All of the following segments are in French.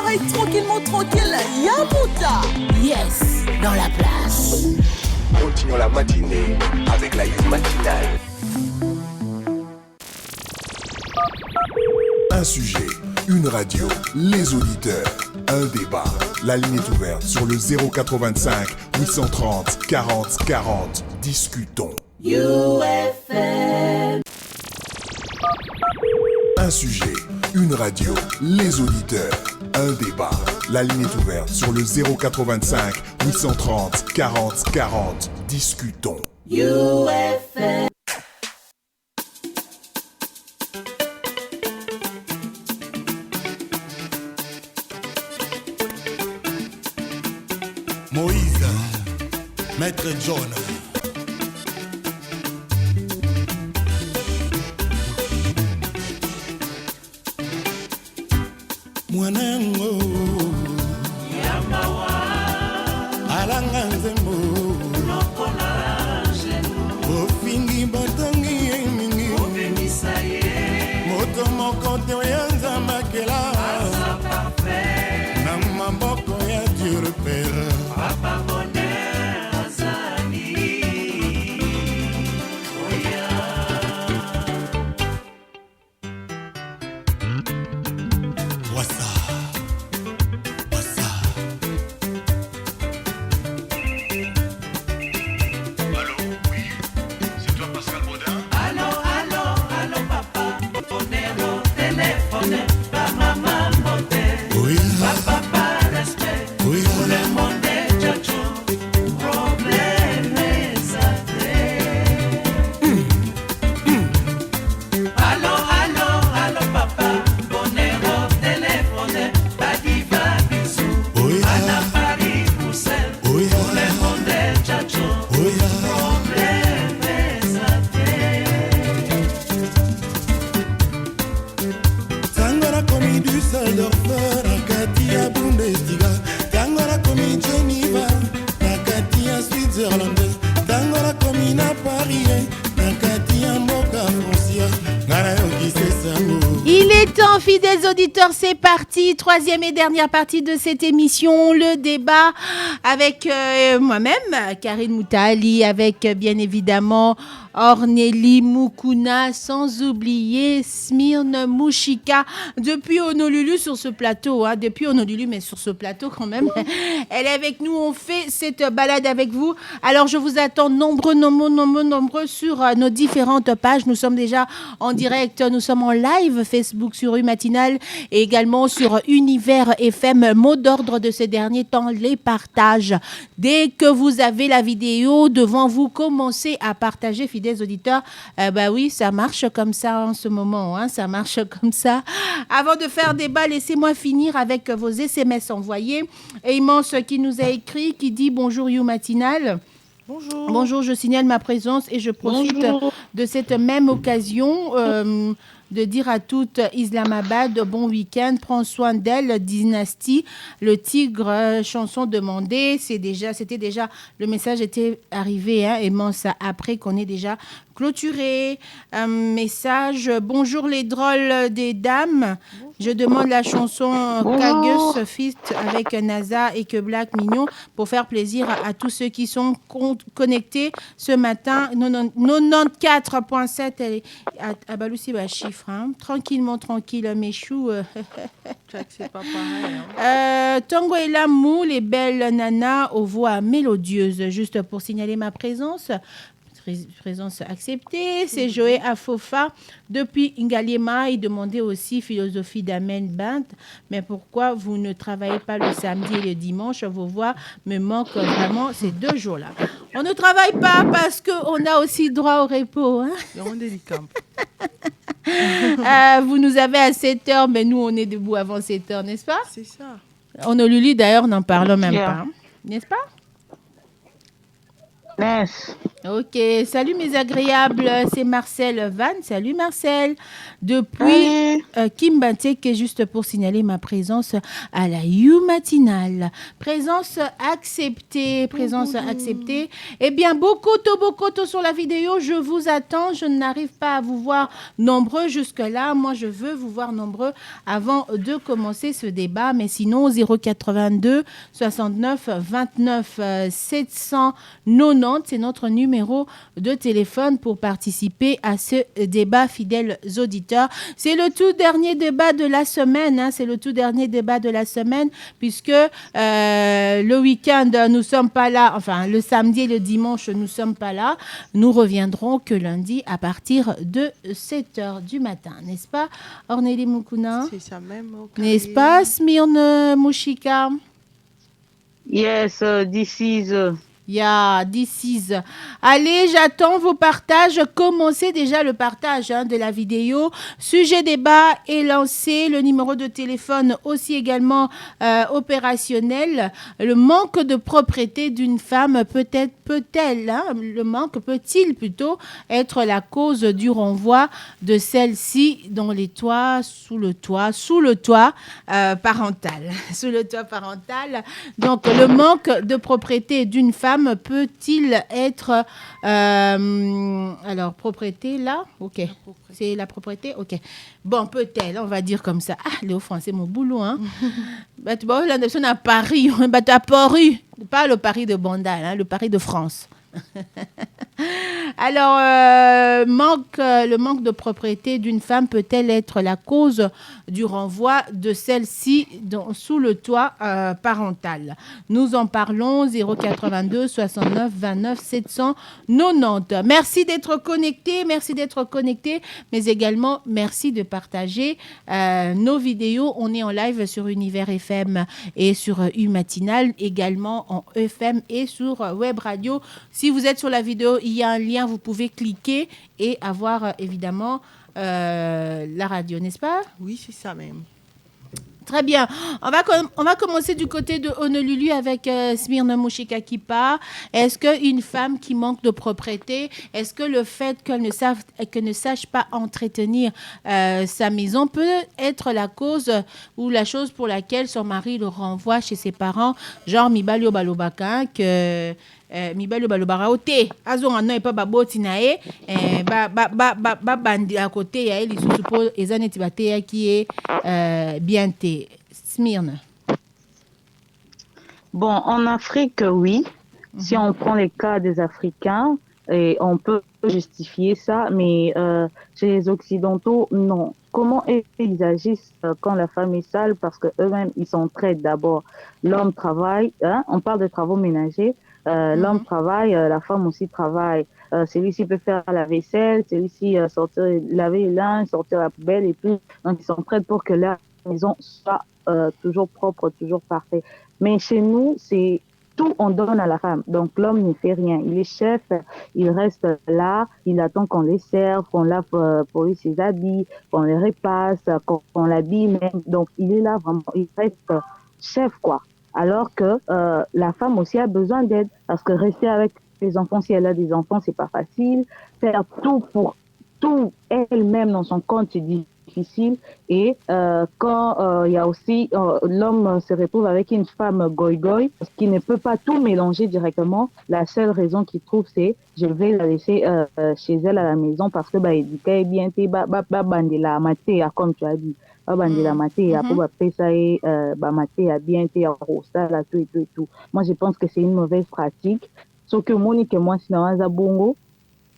travaille tranquillement, tranquille. Yamouta. Yes, dans la place. Continuons la matinée avec la You matinale. Un sujet, une radio, les auditeurs, un débat. La ligne est ouverte sur le 085 830 40 40. Discutons. UFM. Un sujet, une radio, les auditeurs, un débat. La ligne est ouverte sur le 085 830 40 40. Discutons. UFM. Moïse, Maître John. Mwanango Yamawa Alanga nzembo Lokola Jeno Ofingi batangi mingi Obemisaye Moto moko te oyanza makela Asa parfait Na maboko ya Dieu le Père Papa bonheur azali Oya Wassa Allô, oui, c'est toi Pascal Baudin? Allô, papa. Bonheur au téléphone. Pa maman monte. Oui. Papa respect. Oui. Pour le monde est tchatcho. Problème est affaire. Allô, papa. Bonheur au téléphone. Pas diva bisou. Oui. Anna Paris Bruxelles. Oui. Pour le monde est tchatcho. Oui. Problème est affaire. Tangara komi Düsseldorf, nakati ya Bundesliga. Tangara komi Geneva, nakati ya Switzerland. Tangara komi na Paris, nakati ya mboka Francia. Ngana yokise sango. Il est temps, fidèles auditeurs, c'est parti. Troisième et dernière partie de cette émission, le débat avec moi-même, Karine Moutali, avec bien évidemment Ornélie Moukouna, sans oublier Smyrne Mouchika, depuis Honolulu sur ce plateau, depuis Honolulu, mais sur ce plateau quand même. Elle est avec nous, on fait cette balade avec vous. Alors je vous attends nombreux sur nos différentes pages. Nous sommes déjà en direct, nous sommes en live Facebook sur U Matinale et également sur Univers FM. Mot d'ordre de ces derniers temps, les partages. Dès que vous avez la vidéo devant vous, commencez à partager, fidèles auditeurs. Oui, ça marche comme ça en ce moment, ça marche comme ça. Avant de faire débat, laissez-moi finir avec vos SMS envoyés. Et Immense qui nous a écrit, qui dit bonjour You Matinale. Bonjour, je signale ma présence et je profite de cette même occasion de dire à toute Islamabad, bon week-end, prends soin d'elle, Dynastie, le tigre, chanson demandée, c'était déjà, le message était arrivé, Immense, après qu'on ait déjà clôturé. Message, bonjour les drôles des dames, je demande la chanson Kagus Fist avec NASA et que Black Mignon pour faire plaisir à tous ceux qui sont connectés ce matin. 94.7 à Baloussi, chiffre. Tranquille, mes choux. C'est pas pareil. Tango et l'amour, les belles nanas aux voix mélodieuses. Juste pour signaler ma présence acceptée. C'est Joé Afofa depuis Ngaliema. Il demandait aussi philosophie d'Amen Bant. Mais pourquoi vous ne travaillez pas le samedi et le dimanche? Vos voix me manquent vraiment ces 2 jours-là. On ne travaille pas parce qu'on a aussi droit au repos. Vous nous avez à 7h, mais nous, on est debout avant 7h, n'est-ce pas? C'est ça. Honolulu, d'ailleurs, n'en parlons même pas. N'est-ce pas? Yes. Ok, salut mes agréables, c'est Marcel Van. Salut Marcel. Depuis Kimbantek, juste pour signaler ma présence à la You matinale. Présence acceptée, présence acceptée. Eh bien, Bokoto sur la vidéo, je vous attends. Je n'arrive pas à vous voir nombreux jusque-là. Moi, je veux vous voir nombreux avant de commencer ce débat. Mais sinon, 082 69 29 790, c'est notre numéro de téléphone pour participer à ce débat, fidèles auditeurs. C'est le tout dernier débat de la semaine, c'est le tout dernier débat de la semaine, puisque le week-end, nous sommes pas là, enfin le samedi et le dimanche, nous sommes pas là. Nous reviendrons que lundi à partir de 7h du matin, n'est-ce pas, Ornélie Mukuna? C'est ça même. N'est-ce pas, Smyrne Mouchika? Yes, this is... Yeah, this is. Allez, j'attends vos partages. Commencez déjà le partage de la vidéo. Sujet débat est lancé. Le numéro de téléphone aussi également opérationnel. Le manque de propriété d'une femme le manque peut-il plutôt être la cause du renvoi de celle-ci dans les toits, sous le toit parental. Sous le toit parental. Donc, le manque de propriété d'une femme peut-il être alors propriété là, ok, c'est la propriété, ok, bon, peut-elle, on va dire comme ça. Léo français mon boulot, bah tu vois, la nation à Paris, bah tu as Paris, pas le Paris de Bandal, le Paris de France. Alors, le manque de propriété d'une femme peut-elle être la cause du renvoi de celle-ci sous le toit parental? Nous en parlons, 082 69 29 790. Merci d'être connectés, mais également merci de partager nos vidéos. On est en live sur Univers FM et sur U Matinale, également en FM et sur Web Radio. Si vous êtes sur la vidéo, il y a un lien, vous pouvez cliquer et avoir évidemment la radio, n'est-ce pas? Oui, c'est ça même. Très bien. On va commencer du côté de Honolulu avec Smyrne Mouchika Kipa. Est-ce qu'une femme qui manque de propriété, est-ce que le fait qu'elle ne sache pas entretenir sa maison peut être la cause ou la chose pour laquelle son mari le renvoie chez ses parents, genre Mibalio Balobaka, que Mibalio Balobara ote azo ngano epa baboti na e ba bandi à côté ya eli susupo ezaneti bate ya qui est bien té. Smyrne. Bon, en Afrique, oui. Si on prend les cas des Africains, et on peut justifier ça, mais chez les Occidentaux, non. Comment ils agissent quand la femme est sale? Parce qu'eux-mêmes, ils s'entraident d'abord. L'homme travaille, on parle de travaux ménagers. L'homme travaille, la femme aussi travaille. Celui-ci peut faire la vaisselle, celui-ci sortir, laver les linges, sortir la poubelle et tout. Donc, ils s'entraident pour que la maison soit toujours propre, toujours parfaite. Mais chez nous, c'est tout, on donne à la femme. Donc, l'homme ne fait rien. Il est chef, il reste là, il attend qu'on les serve, qu'on lave pour lui ses habits, qu'on les repasse, qu'on l'habille même. Donc, il est là vraiment, il reste chef, quoi. Alors que la femme aussi a besoin d'aide, parce que rester avec les enfants, si elle a des enfants, c'est pas facile. Faire tout pour tout elle-même dans son compte, c'est difficile. Et quand il y a aussi l'homme se retrouve avec une femme goy-goy, qui ne peut pas tout mélanger directement, la seule raison qu'il trouve, c'est je vais la laisser chez elle à la maison parce que éduquer bien, bandela maté, comme tu as dit. Bandela maté, pour pesa et maté a bien été rosa là tout et tout. Moi je pense que c'est une mauvaise pratique. Sauf que Monique et moi, sinon Bongo,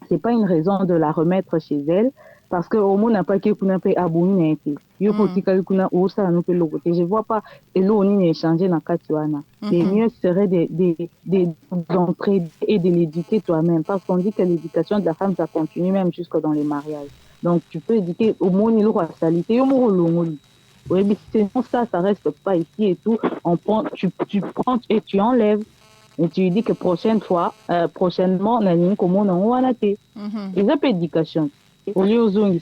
c'est pas une raison de la remettre chez elle. Parce que au moins n'a pas que kuna pe abuni n'était. Yo potika kuna osa no pe lokote. Je vois pas elo ni échanger dans katuana. Le mieux serait d'entrer et de l'éduquer toi-même. Parce qu'on dit que l'éducation de la femme ça continue même jusque dans les mariages. Donc tu peux éduquer au moins ni la salité yo mo longoli. Oui, mais sinon ça reste pas ici et tout. On prend, tu prends et tu enlèves. Et tu lui dis que prochainement, on a une commune en Ouanate. Ils ont pas d'éducation. Au lieu où ils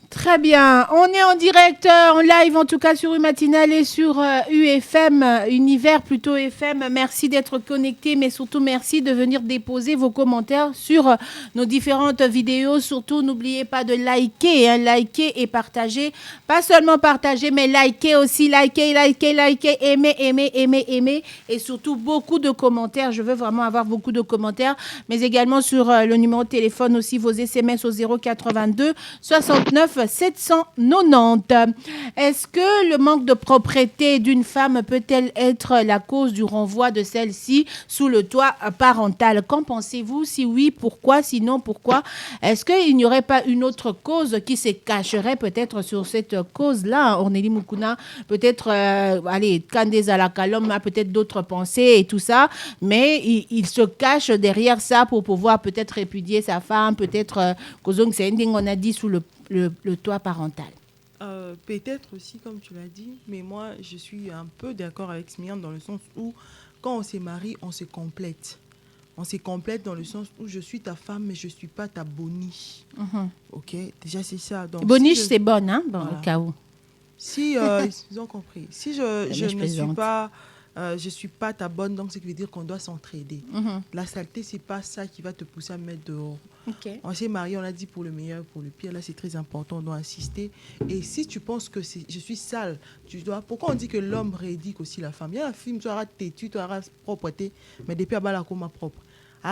Très bien. On est en direct, en live, en tout cas sur U-Matinale et sur UFM, Univers plutôt FM. Merci d'être connecté, mais surtout merci de venir déposer vos commentaires sur nos différentes vidéos. Surtout, n'oubliez pas de liker, liker et partager. Pas seulement partager, mais liker aussi. Liker, aimer. Et surtout, beaucoup de commentaires. Je veux vraiment avoir beaucoup de commentaires, mais également sur le numéro de téléphone aussi, vos SMS au 082 69 790. Est-ce que le manque de propriété d'une femme peut-elle être la cause du renvoi de celle-ci sous le toit parental? Qu'en pensez-vous? Si oui, pourquoi? Sinon, pourquoi? Est-ce qu'il n'y aurait pas une autre cause qui se cacherait peut-être sur cette cause-là? Ornélie Moukouna, peut-être, Kandé Alakalom a peut-être d'autres pensées et tout ça, mais il se cache derrière ça pour pouvoir peut-être répudier sa femme, peut-être, c'est on a dit sous le toit parental. Peut-être aussi, comme tu l'as dit, mais moi, je suis un peu d'accord avec Smian dans le sens où, quand on se marie, on se complète. On se complète dans le sens où je suis ta femme, mais je ne suis pas ta boniche. Ok, déjà, c'est ça. Donc, boniche, c'est bonne, hein, dans le cas où. Si, ils ont compris. Si je ne suis pas ta bonne, donc ce qui veut dire qu'on doit s'entraider. La saleté, ce n'est pas ça qui va te pousser à mettre dehors. Okay. On s'est mariés, on a dit pour le meilleur, pour le pire. Là, c'est très important, on doit insister. Et si tu penses que je suis sale, tu dois... Pourquoi on dit que l'homme rééduque aussi la femme? Il y a un film, tu auras têtu, tu auras propreté, mais depuis, il y a comme propre. Il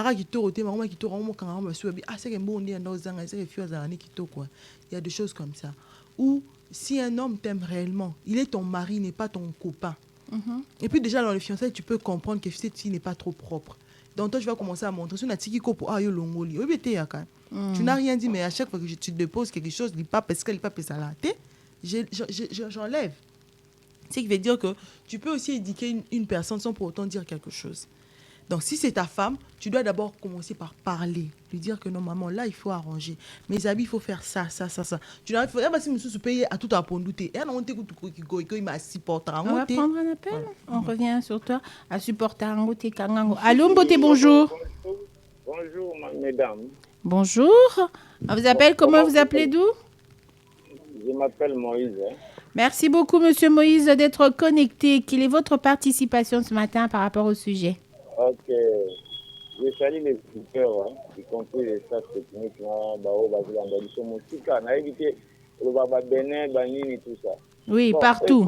y a des choses comme ça. Ou si un homme t'aime réellement, il est ton mari, n'est pas ton copain. Et puis déjà dans le fiançailles, tu peux comprendre que cette fille n'est pas trop propre. Donc toi, tu vas commencer à montrer. Tu n'as rien dit, mais à chaque fois que tu déposes quelque chose, j'enlève. Ce qui veut dire que tu peux aussi éduquer une personne sans pour autant dire quelque chose. Donc, si c'est ta femme, tu dois d'abord commencer par parler. Lui dire que non, maman, là, il faut arranger. Mes habits, il faut faire ça. Tu dois faire ça. Si je paye à tout à pondouter. On va prendre un appel. On revient sur toi. À supporter. Allô, Mbote, bonjour. Bonjour, mesdames. Bonjour. On vous appelle, comment vous appelez d'où? Je m'appelle Moïse. Merci beaucoup, monsieur Moïse, d'être connecté. Quelle est votre participation ce matin par rapport au sujet? Ok. Je salue les éditeurs, y compris les staffs techniques, tout ça. Oui, bon, partout.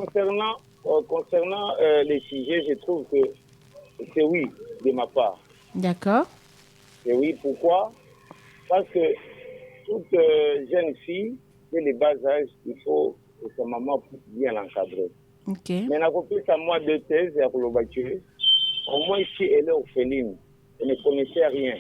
Concernant les sujets, je trouve que c'est oui de ma part. D'accord. C'est oui, pourquoi? Parce que toute jeune fille, dès les bas âges, il faut que sa maman puisse bien l'encadrer. Ok. Mais n'a pas plus à moi deux thèses et à le au moins si elle est orpheline, elle ne connaissait rien.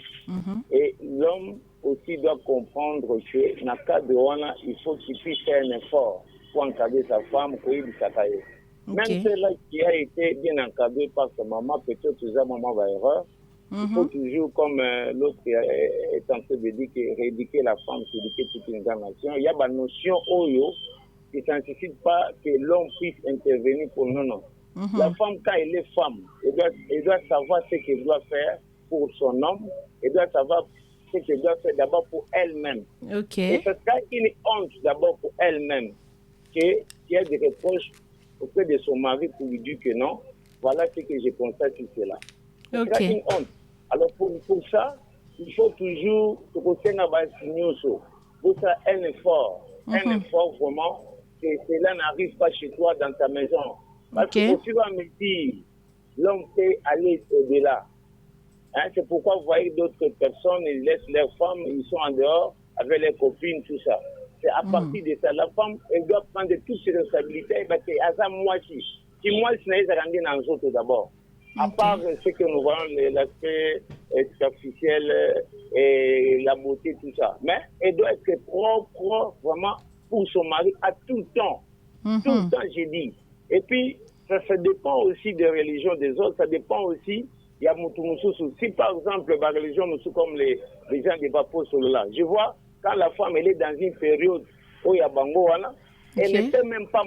Et l'homme aussi doit comprendre que dans le cas de Wana, il faut qu'il puisse faire un effort pour encadrer sa femme, pour lui s'attaquer. Même celle-là qui a été bien encadrée par sa maman, peut-être que sa maman va erreur. Il faut toujours, comme l'autre est en train de dire, rééduquer la femme, c'est éduquer toute une grande nation. Il y a une notion Oyo qui ne nécessite pas que l'homme puisse intervenir pour non. La femme, quand elle est femme, elle doit savoir ce qu'elle doit faire pour son homme. Elle doit savoir ce qu'elle doit faire d'abord pour elle-même. Et ce sera une honte d'abord pour elle-même qu'il y a des reproches auprès de son mari pour lui dire que non, voilà ce que je constate sur cela. Ce sera une honte. Alors pour ça, il faut toujours que vous ayez un effort vraiment, que cela n'arrive pas chez toi dans ta maison. Parce qu'au fur et à mesure, l'homme peut aller au-delà. C'est pourquoi vous voyez d'autres personnes, ils laissent leurs femmes, ils sont en dehors avec leurs copines, tout ça. C'est à partir de ça. La femme, elle doit prendre toutes ses responsabilités. Parce que à ça, moi, si moi, je n'ai pas rendu dans les autres d'abord. À part ce que nous voyons, l'aspect superficiel et la beauté, tout ça. Mais elle doit être propre, vraiment, pour son mari à tout le temps. Tout le temps, j'ai dit. Et puis, ça dépend aussi des religions des autres, ça dépend aussi, il y a Moutoumousou. Si par exemple, la religion, comme les gens de Vapo là, je vois, quand la femme elle est dans une période où il y a Bango, elle ne peut même pas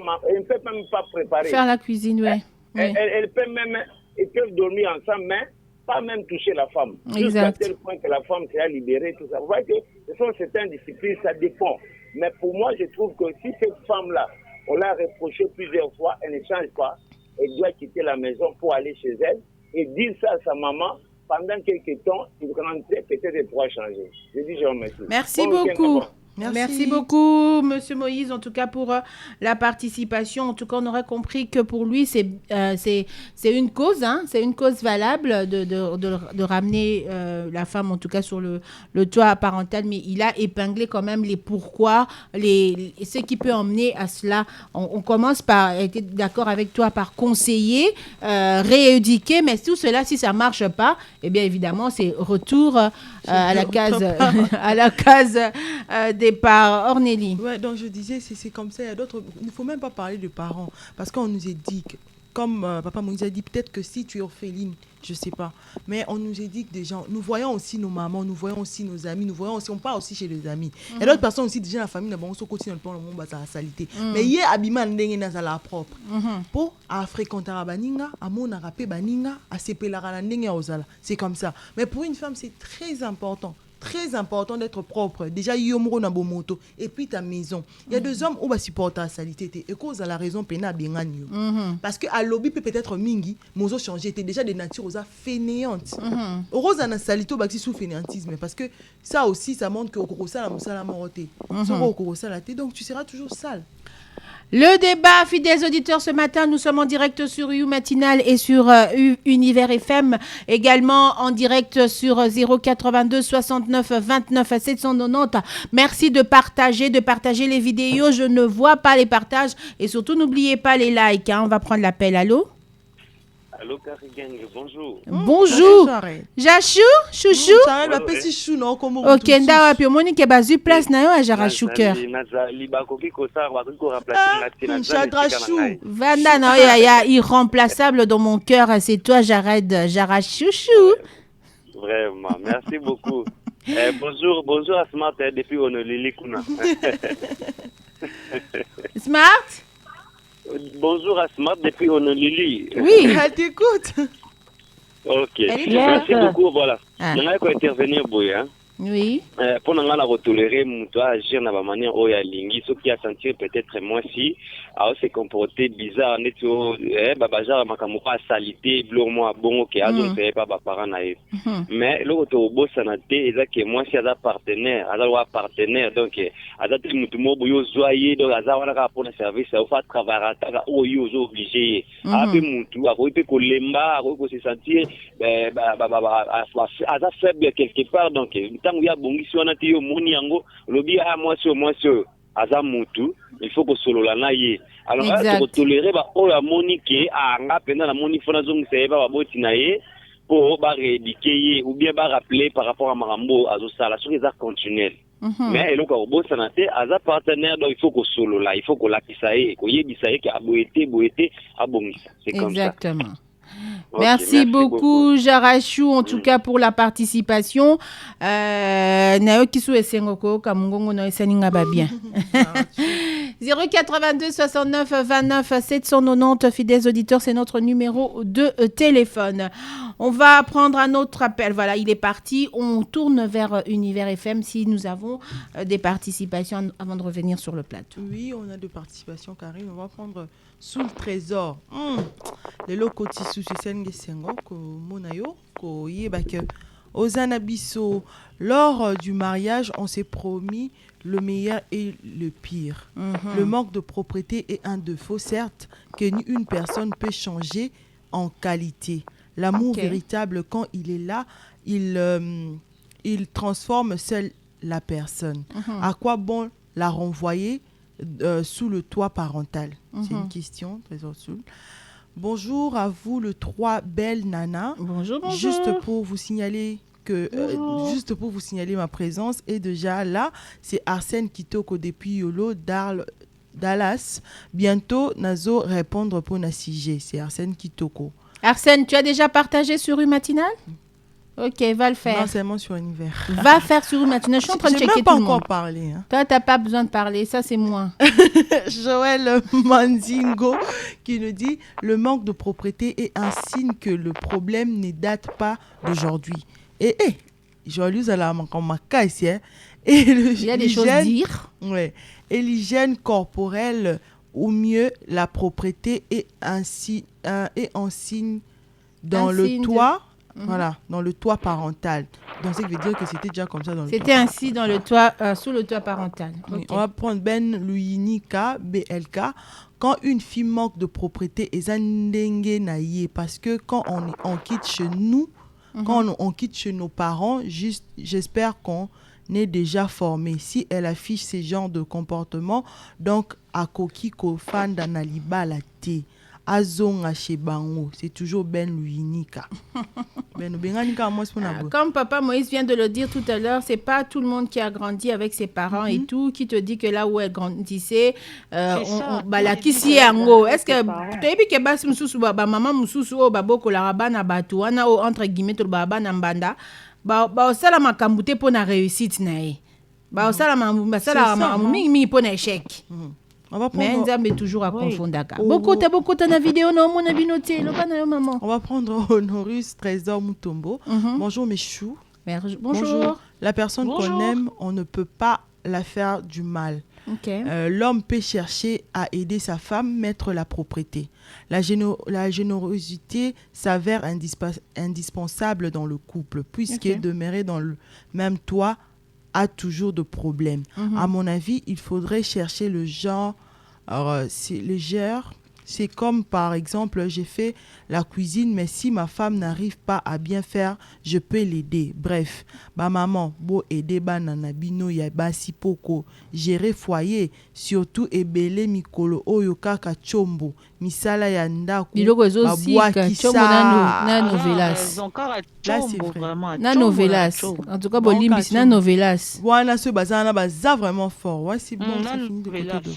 préparer. Faire la cuisine, oui. Elle peut même, ils peuvent dormir ensemble, mais pas même toucher la femme. Jusqu'à tel point que la femme s'est libérée, tout ça. Vous voyez que ce sont certaines disciplines, ça dépend. Mais pour moi, je trouve que si cette femme-là, on l'a reproché plusieurs fois, elle ne change pas, elle doit quitter la maison pour aller chez elle et dire ça à sa maman. Pendant quelques temps, il va rentrer, peut-être elle pourra changer. Je dis, je vous remercie. Merci beaucoup. Merci beaucoup, Monsieur Moïse, en tout cas pour la participation. En tout cas, on aurait compris que pour lui, c'est une cause, hein, c'est une cause valable de ramener la femme, en tout cas, sur le toit parental. Mais il a épinglé quand même les pourquoi, ce qui peut emmener à cela. On commence par être d'accord avec toi, par conseiller, rééduquer, mais tout cela, si ça marche pas, eh bien évidemment, c'est retour à la case départ. Ornélie. Ouais, donc je disais, c'est comme ça. Il y a d'autres. Il ne faut même pas parler de parents, parce qu'on nous a dit que, comme Papa Moïse a dit, peut-être que si tu es orpheline, je ne sais pas. Mais on nous a dit que des gens, nous voyons aussi nos mamans, nous voyons aussi nos amis, nous voyons aussi, on part aussi chez les amis. Et d'autres personnes aussi, déjà la famille, on se continue le monde, bah, ça a salité. Mais il y a habillement dans la propre. Pour à fréquenter à baninga, à mon arabe baninga, à séparer la ndenge ozala. C'est comme ça. Mais pour une femme, c'est très important. Très important d'être propre. Déjà, yomro na bomoto. Et puis ta maison. Il y a deux hommes où va supporter la salité. Et cause à la raison pena bien gagné. Parce que à lobby peut-être mingi, mozo changé. T'es déjà des natures aux fainéantes. Rose na salito baxi sous fainéantisme. Parce que ça aussi, ça montre que au korosa la moussa la moroté. Au korosa la té. Donc tu seras toujours sale. Le débat, fidèles auditeurs, ce matin, nous sommes en direct sur U Matinal et sur Univers FM, également en direct sur 082 69 29 790. Merci de partager les vidéos. Je ne vois pas les partages et surtout, n'oubliez pas les likes. Hein. On va prendre l'appel. Allô? Allô, Karigang, bonjour. Bonjour. Jachou, chouchou. Ok, ndawa pio monique bazu place na yo a Jarachou cœur. Vanda na ya irremplaçable dans mon cœur, c'est toi Jared Jarachouchou. Vraiment, merci beaucoup. Bonjour à Smart depuis Honolulu Kuna. Smart? Bonjour à Smart depuis Honolulu. Oui, elle t'écoute. Ok, merci beaucoup. Voilà. Je vais intervenir, Boya. Oui. Pour nous retolérer, moi, agir de la manière où il y a lingi, ce qui a senti peut-être moi si, à se comporter bizarre, netto, babajar, makamuka, salité, bleu, moi, bon, ok, à donc c'est pas parent naïf. Mais le retour au boss, ça n'a été, que moi si à un partenaire, donc, à un mutumo, bouillot, zoyer, donc, à un pour le service, à faire travailler, à oyo, obligé, à peu mutu, à peu kolemba, à peu se sentir, à faible quelque part, donc, il y a bon ici on a dit moni yango lobi a moi sur aza mutu il faut que solo la naie alors pour tolérer ba o la moni ke a nga pena la moni fona zong se ba boti naie pour ba rééduquer ou bien ba rappeler par rapport à marambo azo sala sur les arts continuels. Mais le ko bo sanate aza partenaire donc il faut que solo là il faut que la kisaye ko yebisaye ke aboete abongisa c'est comme ça. Exactement. Merci beaucoup, Jarachou, en tout cas pour la participation. Naoki sou esengoko kamungongo no esaninga ba bien. 082 69 29 790, fidèles auditeurs, c'est notre numéro de téléphone. On va prendre un autre appel. Voilà, il est parti. On tourne vers Univers FM si nous avons des participations avant de revenir sur le plateau. Oui, on a des participations, Karine. On va prendre sous le trésor. Les locaux tissus, c'est Sengo, ko monayo, ko yebake. Ozanabiso, lors du mariage, on s'est promis le meilleur et le pire. Le manque de propreté est un défaut, certes, que une personne peut changer en qualité. L'amour véritable, quand il est là, il transforme seule la personne. À quoi bon la renvoyer sous le toit parental? C'est une question, Trésor Soul. Bonjour à vous, le 3 belles nanas. Bonjour, bonjour. Juste pour vous signaler ma présence. Et déjà là, c'est Arsène Kitoko depuis Yolo, Dallas. Bientôt, Nazo répondre pour Nassige. C'est Arsène Kitoko. Arsène, tu as déjà partagé sur U-Matinal? Ok, va le faire. Non, seulement sur Univers. Va faire sur U-Matinal. Je suis en train de checker tout le monde. Je n'ai pas encore parlé. Hein. Toi, tu n'as pas besoin de parler. Ça, c'est moi. Joël Manzingo qui nous dit « Le manque de propreté est un signe que le problème ne date pas d'aujourd'hui. » Joyeuse à la Et il y a des choses à dire. Ouais. Et l'hygiène corporelle, au mieux, la propreté est un signe dans le toit. Voilà, dans le toit parental. Donc, ça veut dire que c'était déjà comme ça dans le toit. C'était ainsi dans le toit, sous le toit parental. Oui, on va prendre Ben Luinika, BLK. Quand une fille manque de propreté, parce que quand on quitte chez nous, quand on quitte chez nos parents, j'espère qu'on est déjà formé. Si elle affiche ce genre de comportement, donc à Koki Kofan d'Analiba la thé. Azonga chez Bango, c'est toujours Ben Luinika. Comme Papa Moïse vient de le dire tout à l'heure, c'est pas tout le monde qui a grandi avec ses parents et tout, qui te dit que là où elle grandissait, la kisi yango. Est-ce que tu as vu que bas mususu maman mususu o baboko la rabana batu ana o entre guillemets to baba na mbanda ba osala makambu te pona réussite na ye. Ba osala mingi pona échec. On va prendre... Mais toujours à confondre. Beaucoup de vidéos, non, mon abinoté, le canal maman. On va prendre Honorus Trésor Mutombo. Bonjour mes choux. Bonjour. La personne qu'on aime, on ne peut pas la faire du mal. L'homme peut chercher à aider sa femme, mettre la propreté. La générosité s'avère indispensable dans le couple, puisque demeurer dans le même toit a toujours de problèmes. À mon avis, il faudrait chercher le genre. Alors, c'est comme par exemple, j'ai fait la cuisine, mais si ma femme n'arrive pas à bien faire, je peux l'aider. Bref, maman, bo aider nana bino ya basi poko, gérer foyer, surtout ebele mikolo oyo kaka chombo, misala ya ndaku, babwa kisa. Na novelas. Là c'est vrai. Na novelas. En tout cas, bolimbis na novelas. Voilà, ce bazana baza vraiment fort. Ouais, c'est bon, ça finit de côté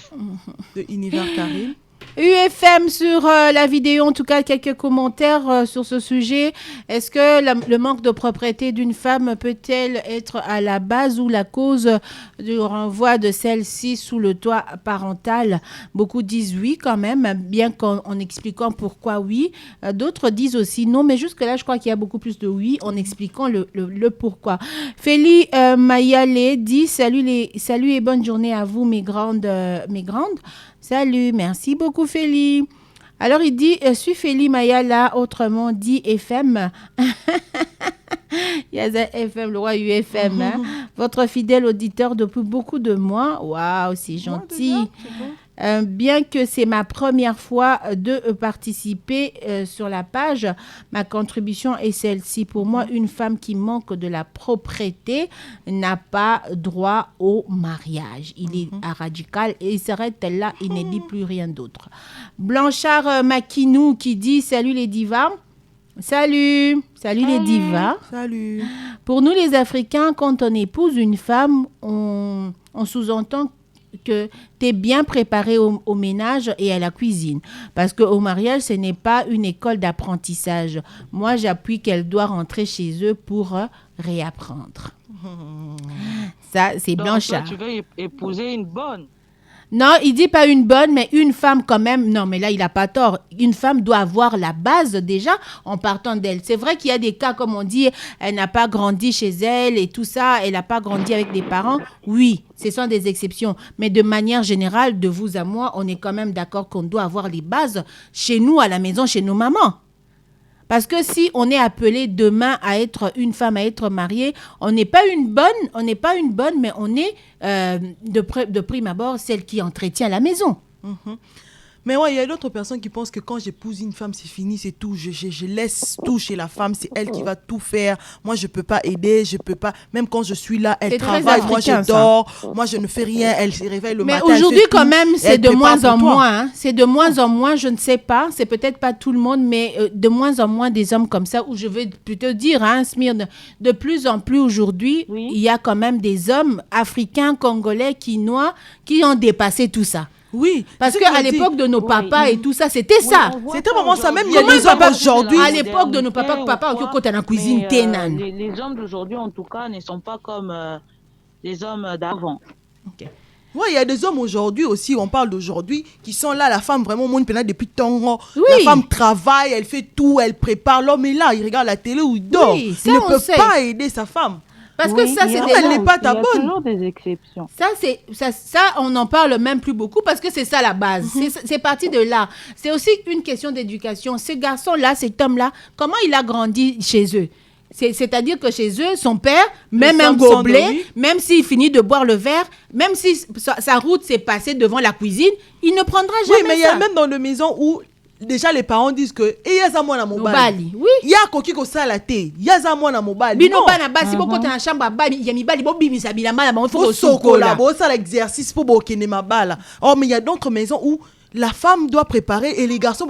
de Univers Karim. UFM sur la vidéo, en tout cas quelques commentaires sur ce sujet. Est-ce que le manque de propreté d'une femme peut-elle être à la base ou la cause du renvoi de celle-ci sous le toit parental? Beaucoup disent oui quand même, bien qu'en expliquant pourquoi oui. D'autres disent aussi non, mais jusque-là, je crois qu'il y a beaucoup plus de oui en expliquant le pourquoi. Félie Mayale dit salut et bonne journée à vous mes grandes. Salut, merci beaucoup Félie. Alors il dit, suis Félie Mayala, autrement dit FM. Il y a un FM, le roi UFM. Votre fidèle auditeur depuis beaucoup de mois. Waouh, c'est gentil. Bien que c'est ma première fois de participer sur la page, ma contribution est celle-ci. Pour moi, une femme qui manque de la propreté n'a pas droit au mariage. Il est radical et il s'arrête là, il ne dit plus rien d'autre. Blanchard Makinou qui dit « Salut les divas ». Salut les divas. Salut. Pour nous les Africains, quand on épouse une femme, on sous-entend que tu es bien préparé au ménage et à la cuisine. Parce qu'au mariage, ce n'est pas une école d'apprentissage. Moi, j'appuie qu'elle doit rentrer chez eux pour réapprendre. Ça, c'est Blanchard. Donc, toi, tu veux épouser une bonne. Non, il dit pas une bonne, mais une femme quand même. Non, mais là, il n'a pas tort. Une femme doit avoir la base déjà en partant d'elle. C'est vrai qu'il y a des cas, comme on dit, elle n'a pas grandi chez elle et tout ça, elle n'a pas grandi avec des parents. Oui, ce sont des exceptions. Mais de manière générale, de vous à moi, on est quand même d'accord qu'on doit avoir les bases chez nous, à la maison, chez nos mamans. Parce que si on est appelé demain à être une femme, à être mariée, on n'est pas une bonne, mais on est de prime abord celle qui entretient la maison. Mais ouais, il y a d'autres personnes qui pensent que quand j'épouse une femme, c'est fini, c'est tout. Je laisse tout chez la femme, c'est elle qui va tout faire. Moi, je peux pas aider, je peux pas. Même quand je suis là, elle travaille, moi je dors, moi je ne fais rien, elle se réveille le matin. Mais aujourd'hui, quand même, c'est de moins en moins. C'est de moins en moins, je ne sais pas, c'est peut-être pas tout le monde, mais de moins en moins des hommes comme ça, où je veux plutôt dire, Smyrne, de plus en plus aujourd'hui, il y a quand même des hommes africains, congolais, qui ont dépassé tout ça. Oui, parce qu'à l'époque de nos papas et tout ça, c'était ça. C'était vraiment ça. Même il y a des hommes aujourd'hui. À l'époque de nos papas, on côté la cuisine ténan. Les hommes d'aujourd'hui, en tout cas, ne sont pas comme les hommes d'avant. Oui, il y a des hommes aujourd'hui aussi, on parle d'aujourd'hui, qui sont là, la femme vraiment monte depuis tant. Oui. La femme travaille, elle fait tout, elle prépare. L'homme est là, il regarde la télé ou il dort. Oui, ça, il ne peut pas aider sa femme. Parce que ça, c'est elle n'est pas ta bonne. Il y a toujours des exceptions. Ça, on n'en parle même plus beaucoup parce que c'est ça la base. C'est parti de là. C'est aussi une question d'éducation. Ce garçon-là, cet homme-là, comment il a grandi chez eux? C'est-à-dire que chez eux, son père, même un gobelet, même s'il finit de boire le verre, même si sa route s'est passée devant la cuisine, il ne prendra jamais ça. Oui, mais il y a même dans les maisons où déjà les parents disent que il y a ça moi na mobali. Oui. Il y a koki ko sala te. Il y a ça moi na mobali. Bino bana basi boko ta na chambre bali, il y a mibali bo bimisa bilamba ba faut sokola, bo ça l'exercice pour bokene mabala. Oh mais il y a d'autres maisons où la femme doit préparer et les garçons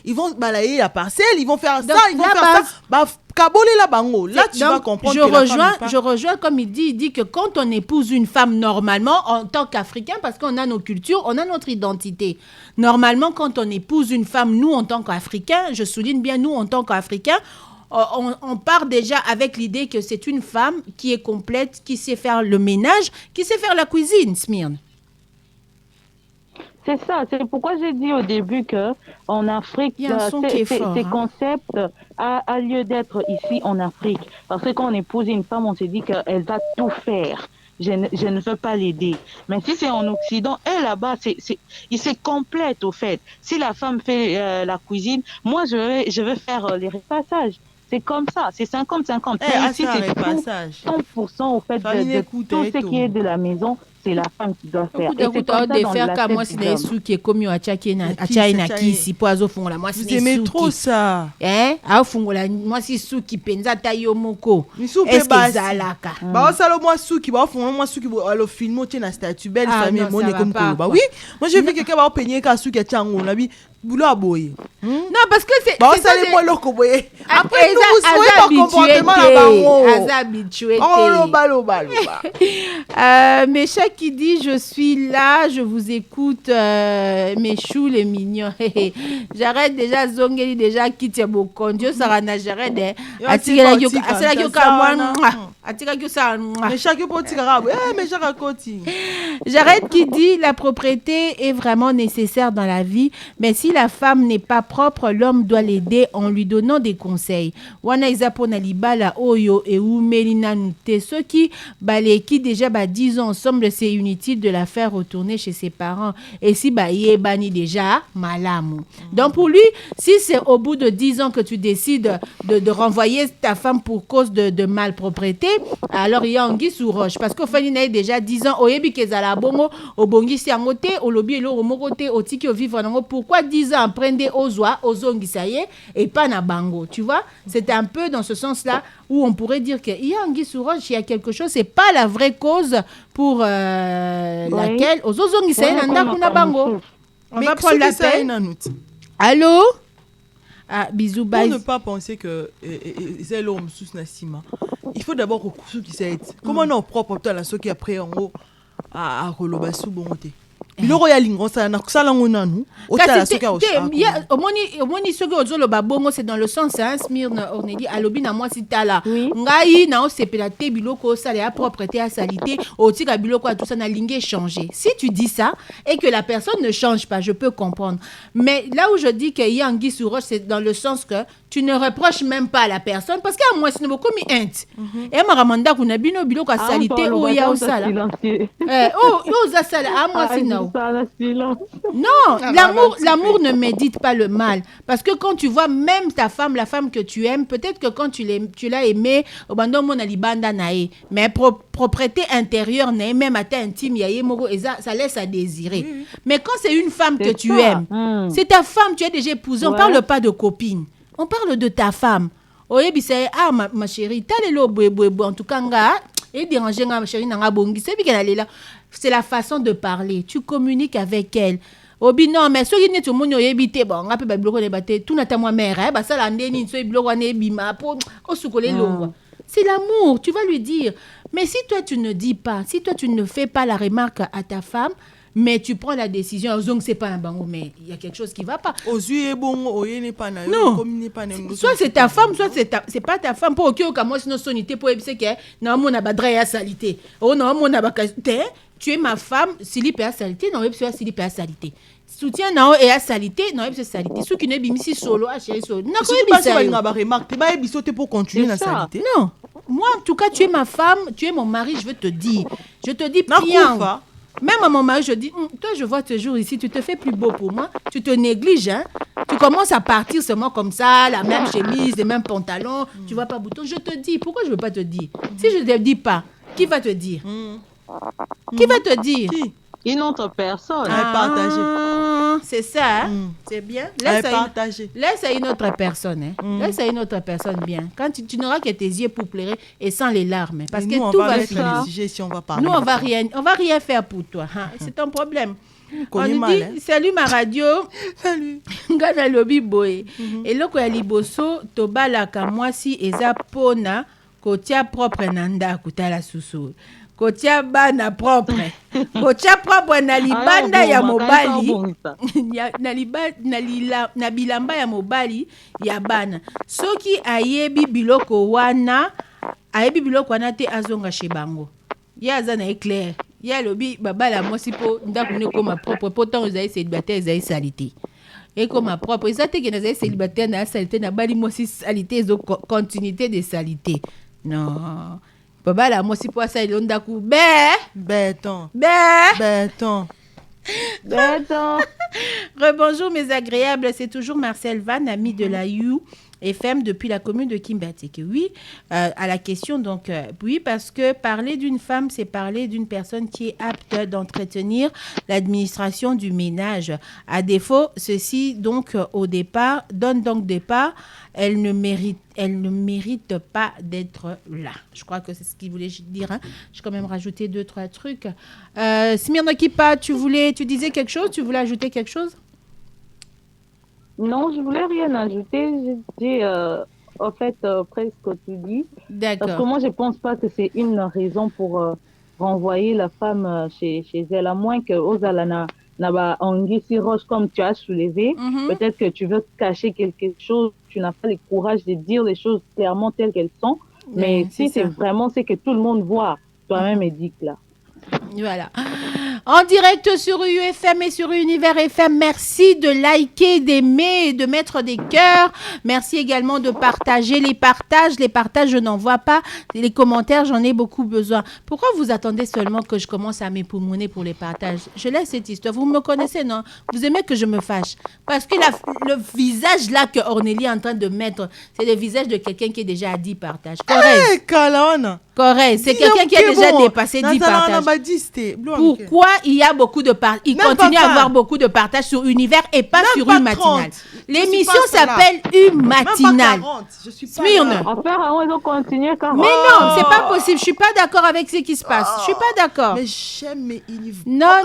ils vont balayer la parcelle, ils vont faire ça, ils vont faire ça. Bah, là, tu vas comprendre je rejoins comme il dit que quand on épouse une femme normalement, en tant qu'Africain, parce qu'on a nos cultures, on a notre identité. Normalement, quand on épouse une femme, nous, en tant qu'Africains, je souligne bien nous, en tant qu'Africains, on part déjà avec l'idée que c'est une femme qui est complète, qui sait faire le ménage, qui sait faire la cuisine, Smyrne. C'est ça, c'est pourquoi j'ai dit au début qu'en Afrique, ces concepts a lieu d'être ici en Afrique. Parce que quand on épouse une femme, on se dit qu'elle va tout faire. Je ne veux pas l'aider. Mais si c'est en Occident, elle là-bas, c'est complète au fait. Si la femme fait la cuisine, moi je vais faire les repassages. C'est comme ça, c'est 50-50. Mais ici, c'est 100% au fait de tout ce qui est de la maison. C'est la femme qui doit faire. Et c'est comme ça dans la tête moi, c'est des sous qui est commis à Kisi, poiso fongola. Moi, vous aimez trop ça. Ah, fongola, moi, c'est sous qui penza tayo moko. Est-ce que zalaka? Bah, ça, moi, sous qui va fongola, moi, sous qui va le film, on tient la statue, belle famille, mon comme bah oui, moi, j'ai vu quelqu'un va peigner qu'à sous qui a tchango, la vie. Boulot à boyer. Non, parce que c'est. Bah, ça, les mots locaux, boyer. Après, nous, vous souhaitez par comportement là-bas. Habitué. Oh, balo. Mais chaque qui dit je suis là, je vous écoute, mes choux les mignons. J'arrête déjà zongeli déjà quitte beaucoup. Dieu sarana j'arrête. Atika yo ça. Mais chaque petit arabe. Mais chaque côté. J'arrête qui dit la propriété est vraiment nécessaire dans la vie, mais si la femme n'est pas propre, l'homme doit l'aider en lui donnant des conseils. Wana izapona libala oyo e umelina nute ceux qui déjà 10 ans ensemble, c'est inutile de la faire retourner chez ses parents. Et si bani déjà malamu. Donc pour lui, si c'est au bout de 10 ans que tu décides de renvoyer ta femme pour cause de malpropreté, alors il y a anguille sous roche. Parce qu'au final, il a déjà 10 ans, oyebi kezala bongo, obongi si angote, olobi elo romokote, otiki vivre nango. Pourquoi 10 ans prendre ozwa, ozongi saye, et pas na bango, tu vois? C'est un peu dans ce sens-là où on pourrait dire qu'il y a anguille sous roche, il y a quelque chose, c'est pas la vraie cause pour laquelle ozongi saye nanda kuna bango. On va prendre la peine. Allô? Ah, bisous, bye. Pour ne pas penser que c'est l'homme sous Nassima, il faut d'abord recourir qui s'aide. Comment on est propre toi la ce qui après en haut à Rolobasu bonté. biloko ya lingosa na kusala ngona nu otala soki ya omoni soki ozolo babongo c'est dans le sens hein Smyrne Orneli alobi na moi sitala ngai na osepela te biloko osala ya propreté ya salité otika biloko ya tout ça na lingue changer. Si tu dis ça et que la personne ne change pas, je peux comprendre. Mais là où je dis qu'il y a anguille sous roche, c'est dans le sens que tu ne reproches même pas à la personne parce qu'à moi c'est beaucoup mi int. Et ma ramanda kuna bino biloko ya salité o ya osala. Oh za sala à moi c'est non. Non, l'amour ne médite pas le mal. Parce que quand tu vois même ta femme, la femme que tu aimes, peut-être que quand tu l'as aimée, mais propreté intérieure, même à ta intime, ça laisse à désirer. Mais quand c'est une femme que tu aimes, c'est ta femme, tu as déjà épousée, on ne parle pas de copine, on parle de ta femme. Ma chérie, en tout cas, et déranger ma chérie, c'est la façon de parler. Tu communiques avec elle. Obi non mais so yini to monyo yebite bon ngape ba bloko ne bate tout na ta moi mère ba ça la ndeni so bloko ne bima po osukole lo. C'est l'amour, tu vas lui dire. Mais si toi tu ne dis pas, si toi tu ne fais pas la remarque à ta femme, mais tu prends la décision, donc c'est pas un bango, mais il y a quelque chose qui va pas. Non. Soit c'est ta femme, soit c'est pas ta femme. Pour que moi sinon sonité pour ébisser que non mon abadra à salité. Oh non mon abakate. Tu es ma femme, Silipe à salité, non c'est Silipe à salité. Soutien non et à salité, non c'est salité. Ceux qui ne bimisi solo à chéri solo. Non c'est pas ça va remarque, tu vas bisoter pour continuer la salité. Non. Moi, en tout cas, tu es ma femme, tu es mon mari, je veux te dire. Je te dis bien. Même à mon mari, je dis, toi, je vois ce jour ici, tu te fais plus beau pour moi, tu te négliges, hein. Tu commences à partir seulement comme ça, la même chemise, les mêmes pantalons, tu vois pas bouton. Je te dis, pourquoi je ne veux pas te dire? Si je ne te dis pas, qui va te dire? Qui va te dire? Une autre personne. C'est ça, hein? C'est bien. Laisse à une autre personne. Hein? Laisse à une autre personne bien. Quand tu n'auras que tes yeux pour pleurer et sans les larmes. Parce que tout va finir. Si on va parler. Nous, on va rien faire pour toi. Hein? C'est ton problème. On nous dit, salut ma radio. Salut. Ngana lobi boy. Et loko ya liboso, tobalaka mwasi eza pona, kotia propre nanda kutala susu. Kotia bana propre. Kotia propre na libanda ya mobali. Na bilamba ya mobali ya bana. Soki ayebi biloko wana te azonga shebango. Ya zana éclair. Ya lobi babala mwasi po ndakune koma propre. Pourtant vous avez célibataire, vous avez salité. Et comme ma propre. Ils ont été célibataire na salité na bali mwasi salité, ils ont continuité de salité. Non. Baba la moi si pour ça il onda coup béton. Rebonjour mes agréables, c'est toujours Marcel Van, ami de la FM depuis la commune de Kimberteke. Oui, à la question donc oui, parce que parler d'une femme, c'est parler d'une personne qui est apte d'entretenir l'administration du ménage. À défaut, ceci donc au départ donne donc départ, elle ne mérite pas d'être là. Je crois que c'est ce qu'il voulait dire. Hein. Je vais quand même rajouter 2-3 trucs. Smirna Kipa, tu disais quelque chose? Tu voulais ajouter quelque chose? Non, je voulais rien ajouter. J'ai en fait presque tout dit. D'accord. Parce que moi, je pense pas que c'est une raison pour renvoyer la femme chez elle, à moins que Ozalana n'a anguissi roche comme tu as soulevé. Peut-être que tu veux cacher quelque chose, tu n'as pas le courage de dire les choses clairement telles qu'elles sont. Mais si c'est vraiment ce que tout le monde voit, toi-même édique là. Voilà. En direct sur UFM et sur Univers FM, merci de liker, d'aimer et de mettre des cœurs. Merci également de partager. Les partages, je n'en vois pas. Les commentaires, j'en ai beaucoup besoin. Pourquoi vous attendez seulement que je commence à m'époumoner pour les partages? Je laisse cette histoire. Vous me connaissez, non? Vous aimez que je me fâche? Parce que le visage là que Ornélie est en train de mettre, c'est le visage de quelqu'un qui est déjà à 10 partages. Correct. Correct. C'est quelqu'un qui a déjà dépassé 10 partages. Pourquoi il y a beaucoup de partages? Il continue à avoir beaucoup de partages sur Univers et pas sur Une Matinale. L'émission s'appelle Une Matinale. Smirne. Ils ont continué quand même. Mais non, c'est pas possible. Je suis pas d'accord avec ce qui se passe. Je suis pas d'accord. Mais j'aime mes livres. Non.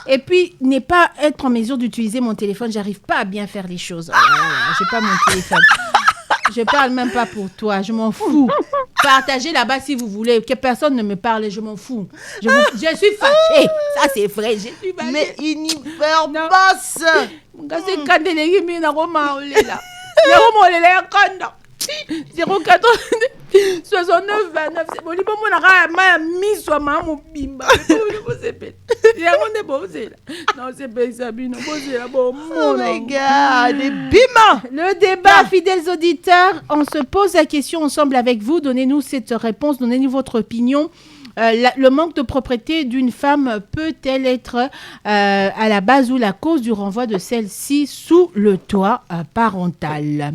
Et puis, n'est pas être en mesure d'utiliser mon téléphone. J'arrive pas à bien faire les choses. J'ai pas mon téléphone. Je parle même pas pour toi, je m'en fous. Partagez là-bas si vous voulez, que personne ne me parle, je m'en fous. Je suis fâchée, ça c'est vrai, je suis fâchée. Mais Univers boss. C'est quand il est mis dans Roma, il est là. Le Roma, il est là, quand 04 69 29 c'est bon, il peut m'en mis soit maman bimba. Non, c'est pas ça, non, bon. Oh my God, des bima. Le débat, fidèles auditeurs, on se pose la question ensemble avec vous. Donnez-nous cette réponse, donnez-nous votre opinion. Le manque de propriété d'une femme peut-elle être à la base ou la cause du renvoi de celle-ci sous le toit parental?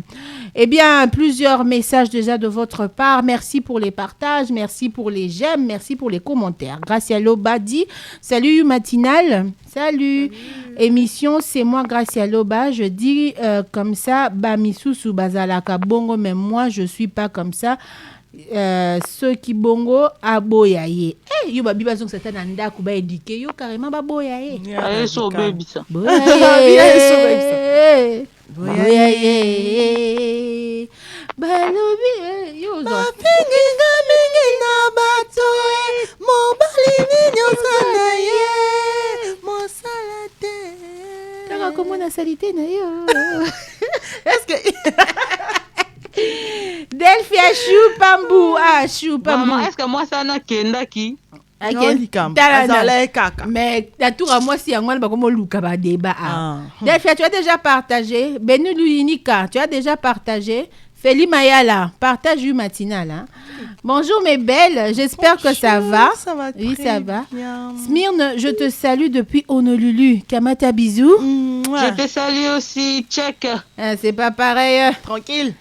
Eh bien, plusieurs messages déjà de votre part. Merci pour les partages, merci pour les j'aime, merci pour les commentaires. Gracia Loba dit « Salut Matinale ». Salut. Émission, c'est moi Gracia Loba. Je dis comme ça, Bamisusu Bazalaka Bongo, mais moi, je suis pas comme ça. Ceux qui bongo aboyaye yo babi bazong c'est un anda kuba éduqué yo carrément baboyaye so baby ça boyaye balobi yo zo pinginga mingi na bato mobali nyonso na ye mosalate kaka komona salité na yo est-ce que Delphia Choupambou. Maman, est-ce que moi ça n'a kenda qui? Mais la tour à moi si à moi comme Luka ba débat. Delphia, tu as déjà partagé. Benu Luinika, tu as déjà partagé. Félie Mayala, partage du matinal. Hein. Bonjour mes belles, j'espère que ça va. Ça va oui, ça va. Bien. Smyrne, je te salue depuis Honolulu. Kamata, bisous. Je te salue aussi, check. C'est pas pareil. Tranquille.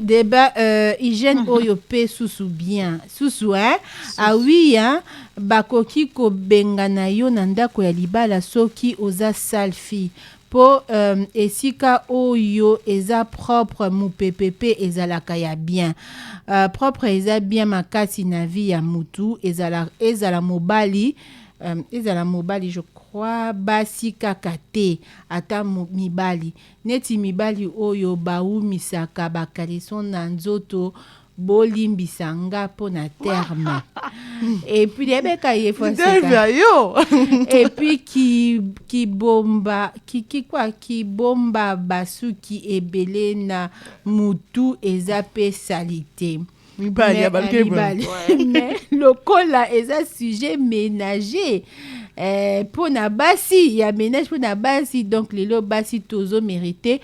Débat hygiène oyope sousou bien. Sousou, hein? Ah oui, hein? Bakoki ko bengana yo nanda ko ya libala soki oza salfi. Po esika oyo eza propre mu PPP ezalaka ya bien. Propre eza bien makasi na vie ya mutu ezala mobali je crois basi kakate ata mibali neti mibali oyo baumisaka bakaleson na nzoto bolimbisa nga po na terme. Et puis lebeka et puis qui bomba basuki ebele na mutu ezape salite. Mais le cola est un sujet ménager. Pour na basi, il y a ménage pour na basi. Donc, les lots basi tozo mérité.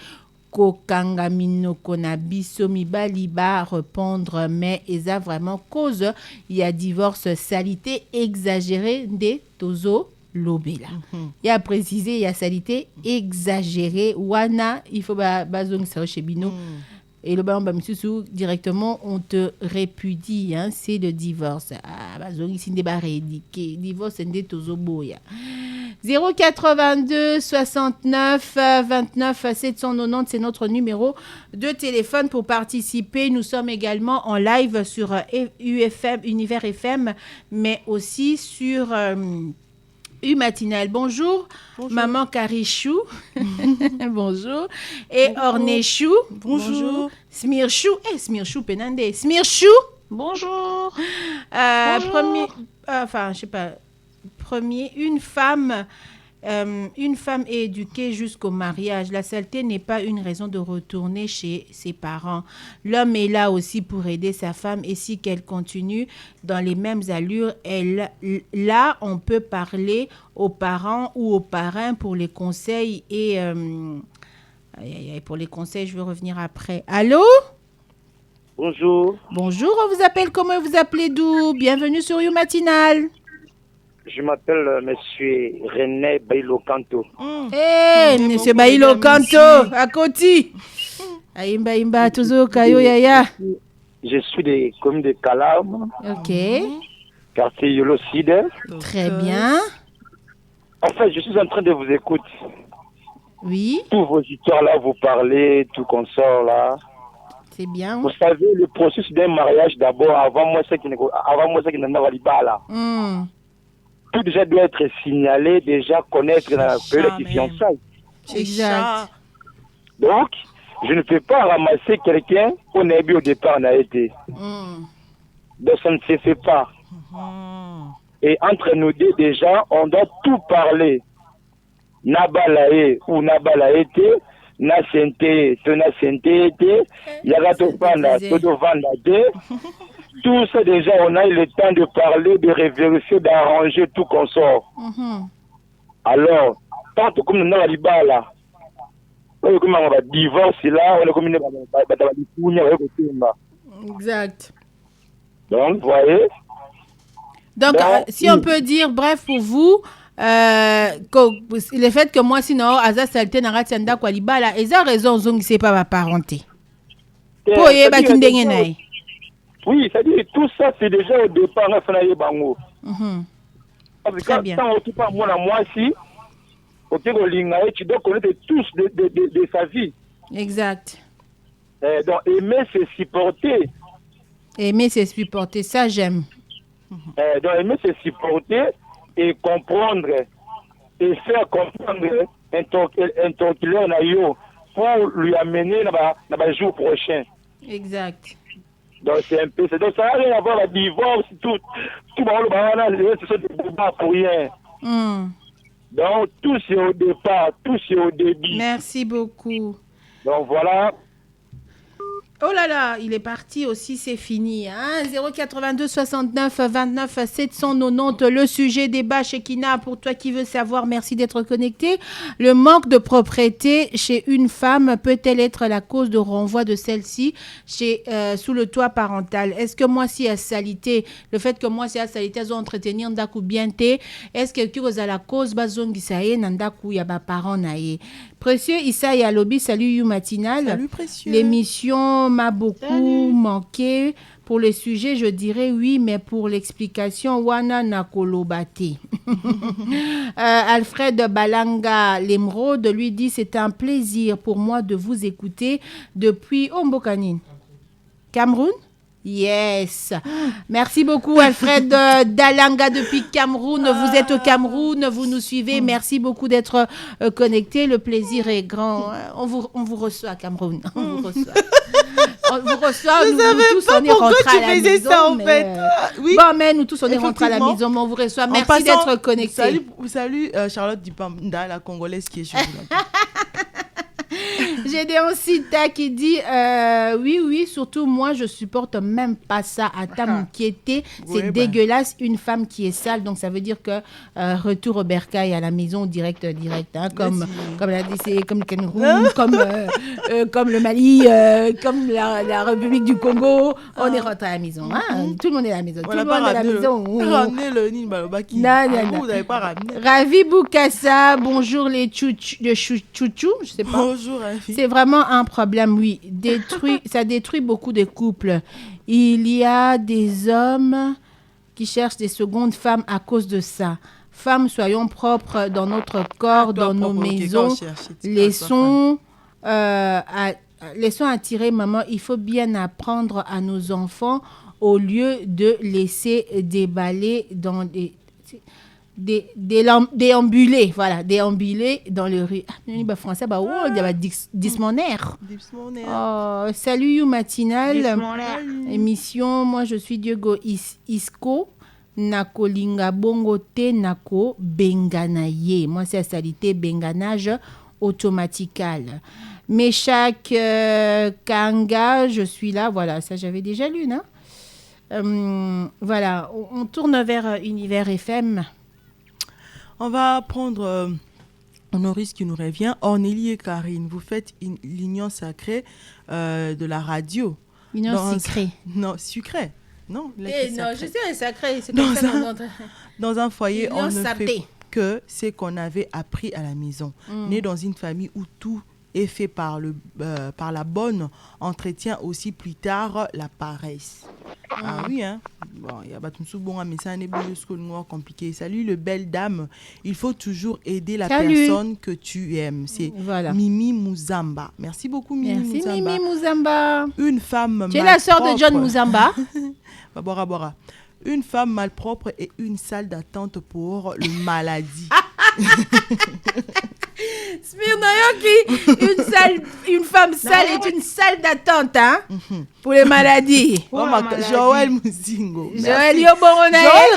Kokanga minoko na biso mibali ba répondre. Mais ils a vraiment cause. Il y a divorce, salité exagérée des tozo lobela. Il y a précisé, il y a salité exagérée. Wana, il faut bazong sa chez Bino. Et le ballon bamisusu directement on te répudie, hein, c'est le divorce. Ah bazongi sinde ba réédiqué divorce ndé tozoboya. 082 69 29 790 c'est notre numéro de téléphone pour participer. Nous sommes également en live sur UFM Univers FM mais aussi sur Matinal. Bonjour. Maman Karichou. Bonjour. Et Ornechou. Bonjour. Smirchou. Smirchou Penande. Smirchou. Bonjour. Bonjour. Premier, une femme est éduquée jusqu'au mariage. La saleté n'est pas une raison de retourner chez ses parents. L'homme est là aussi pour aider sa femme et si qu'elle continue dans les mêmes allures, là, on peut parler aux parents ou aux parrains pour les conseils et pour les conseils, je vais revenir après. Allô? Bonjour. Bonjour, on vous appelle comment? Vous appelez d'où? Bienvenue sur You Matinal. Je m'appelle Monsieur René Bailo Kanto. Monsieur Bailo Kanto, à Koti. Aimba, toujours Kayo Yaya. Je suis des communes de Calam. Ok. Quartier Yolo Side. Très bien. En fait, je suis en train de vous écouter. Oui. Tous vos histoires là, vous parlez, tout consort là. C'est bien. Vous savez, le processus d'un mariage d'abord, avant moi, c'est qui n'a pas là. Tout déjà doit être signalé, déjà connaître la période de fiançailles. Exact. Donc, je ne peux pas ramasser quelqu'un qu'on a vu au départ, on a été. Donc, ça ne se fait pas. Et entre nous deux, déjà, on doit tout parler. Nabalae ou nabalaete, na sente, to na sente, yagato panda, todo vanda de. Tout ça déjà, on a eu le temps de parler, de révérifier, d'arranger tout consort. Alors, tant que comme nous avons dit là, on est comme un divorce là, on est comme une exact. Donc, vous voyez. Donc, si on peut dire, bref, pour vous, le fait que moi, sinon, Aza Salte Naratianda Kwalibala, ils ont raison, ils ne sont pas ma parenté. Pour y aller, oui, c'est-à-dire tout ça, c'est déjà au départ, Bango. Parce que quand on occupe moi, si, tu dois connaître tous de sa vie. Exact. Donc, aimer, c'est supporter. Aimer, c'est supporter, ça j'aime. Donc, aimer, c'est supporter et comprendre et faire comprendre un tortilleur pour lui amener dans le jour prochain. Exact. Donc, c'est un peu. Donc, ça n'a rien à voir avec le divorce, tout ce sont des débats pour rien. Donc, tout c'est au départ, tout c'est au début. Merci beaucoup. Donc, voilà. Oh là là, il est parti aussi, c'est fini. Hein? 082 69 29 790, le sujet débat chez Kina. Pour toi qui veux savoir, merci d'être connecté. Le manque de propriété chez une femme peut-elle être la cause de renvoi de celle-ci sous le toit parental? Est-ce que moi, si elle salité, le fait que moi, si elle salité, elles ont entretenir ndaku bien té, est-ce que tu as la cause, bazongi saye, nandaku yaba parent naye? Précieux Issa Yalobi, salut You Matinal. Salut Précieux. L'émission m'a beaucoup manqué. Pour le sujet, je dirais oui, mais pour l'explication, wana nakolobate. Alfred Balanga Lemrode lui dit, c'est un plaisir pour moi de vous écouter depuis Ombokanine. Cameroun? Yes. Merci beaucoup Alfred Dalanga depuis Cameroun. Vous êtes au Cameroun, vous nous suivez. Merci beaucoup d'être connecté. Le plaisir est grand. On vous reçoit à Cameroun. On vous reçoit. On vous reçoit. Nous tous, on est rentrés à la maison. Ça, en fait. Oui. Bon, mais nous tous, on est rentrés à la maison, mais on vous reçoit. Merci d'être connecté. Salut Charlotte Dupanda, la Congolaise qui est chez vous. J'ai des Sita qui dit oui, surtout moi je supporte même pas ça. À Tamoukiété, c'est dégueulasse, une femme qui est sale, donc ça veut dire que retour au bercail à la maison direct hein, comme la DC, comme le Cameroun, comme le Mali, comme la République du Congo, on est rentré à la maison. Hein, tout le monde est à la maison. Tout le monde est à la maison. Ramenez le Nil Balobaki. Vous n'avez pas ramené. Ravi Boukassa, bonjour les chouchous, je sais pas. Bonjour, Ravi. C'est vraiment un problème, oui. Ça détruit beaucoup de couples. Il y a des hommes qui cherchent des secondes femmes à cause de ça. Femmes, soyons propres dans notre corps, dans nos maisons. Laissons attirer maman. Il faut bien apprendre à nos enfants au lieu de laisser déballer dans des... déambuler dans le rue. Français, il y a Dismonaire. Salut You Matinal. Émission, moi je suis Diego Isco. Nako linga bongo te nako benganaye. Moi c'est la salité benganage automatical. Meshak Kanga, je suis là. Voilà, ça j'avais déjà lu, non? Voilà, on tourne vers Univers FM. On va prendre Honoris qui nous revient. Ornélie et Karine, vous faites l'union sacrée de la radio. L'union sucrée. Non, sucrée. Non, non, je sais, sacré. C'est comme ça dans un foyer, on ne fait que ce qu'on avait appris à la maison. Né dans une famille où tout est fait par la bonne, entretient aussi plus tard la paresse. Ah oui, hein. Bon, il y a pas tout bon, mais ça n'est pas compliqué. Salut, le belle dame. Il faut toujours aider la personne que tu aimes. C'est Mimi Mouzamba. Merci beaucoup, Mimi Mouzamba. Merci, Mimi Mouzamba. Une femme. Tu es la sœur de John Mouzamba. Bora. Une femme malpropre et une salle d'attente pour le maladie. Une femme sale est une salle d'attente pour les maladies. Joël Mouzingo. Joël